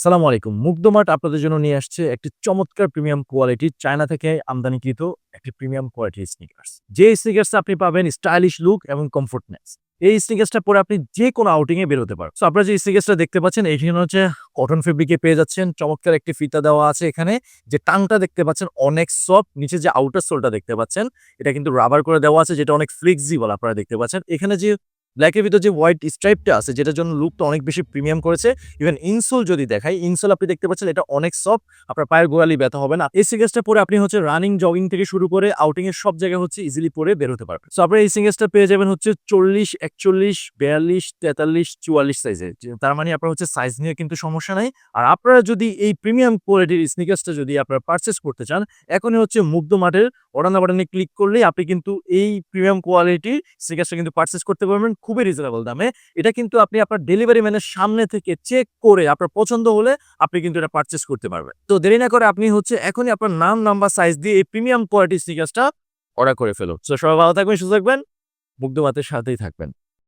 সালামু আলাইকুম। মুগ্ধমার্ট আপনাদের জন্য নিয়ে আসছে একটি চমৎকার প্রিমিয়াম কোয়ালিটির চায়না থেকে আমদানিকৃত একটি প্রিমিয়াম কোয়ালিটির স্নিকার্স। যে স্নিকার্সে আপনি পাবেন স্টাইলিশ লুক এবং কমফোর্টনেস। এই স্নিকার্সটা পরে আপনি যেকোনো আউটিং এ বের হতে পারবেন। সো আপনারা যে স্নিকার্সটা দেখতে পাচ্ছেন এখানে হচ্ছে কটন ফেব্রিকে পেয়ে যাচ্ছেন। চমৎকার একটি ফিতা দেওয়া আছে এখানে। যে টাংটা দেখতে পাচ্ছেন অনেক সফট। নিচে যে আউটার সোলটা দেখতে পাচ্ছেন এটা কিন্তু রাবার করে দেওয়া আছে যেটা অনেক ফ্লেক্সিবল আপনারা দেখতে পাচ্ছেন। এখানে যে ব্ল্যাকের ভিতর যে হোয়াইট স্ট্রাইপটা আছে যেটার জন্য লুকটা অনেক বেশি প্রিমিয়াম করেছে। ইভেন ইনসোল যদি দেখাই, ইনসোল আপনি দেখতে পাচ্ছেন এটা অনেক সফট, আপনার পায়ের গোড়ালি ব্যথা হবে না। এই সিঙ্গেসটা পরে আপনি হচ্ছে রানিং, জগিং থেকে শুরু করে আউটিং এর সব জায়গায় হচ্ছে ইজিলি পরে বের হতে পারবেন। সো আপনারা এই সিঙ্গেসটা পেয়ে যাবেন হচ্ছে 40, 41, 42, 43, 44 সাইজে। তার মানে আপনার হচ্ছে সাইজ নিয়ে কিন্তু সমস্যা নাই। আর আপনারা যদি এই প্রিমিয়াম কোয়ালিটির স্নিকার্সটা যদি আপনারা পারচেজ করতে চান, এখনই হচ্ছে মুগ্ধ মার্টের অর্ডার নাও বাটনে ক্লিক করলেই আপনি কিন্তু এই প্রিমিয়াম কোয়ালিটির স্নিকার্সটা কিন্তু পারচেজ করতে পারবেন খুবই রিজনেবল দামে। এটা কিন্তু আপনি আপনার ডেলিভারি ম্যানের সামনে থেকে চেক করে আপনার পছন্দ হলে আপনি কিন্তু এটা পারচেজ করতে পারবেন। তো দেরি না করে আপনি হচ্ছে এখনই আপনার নাম, নাম্বার, সাইজ দিয়ে এই প্রিমিয়াম কোয়ালিটির স্নিকার্সটা অর্ডার করে ফেলুন। সো সবাই ভালো থাকবেন, সুস্থ থাকবেন, মুগ্ধ মার্টের সাথেই থাকবেন।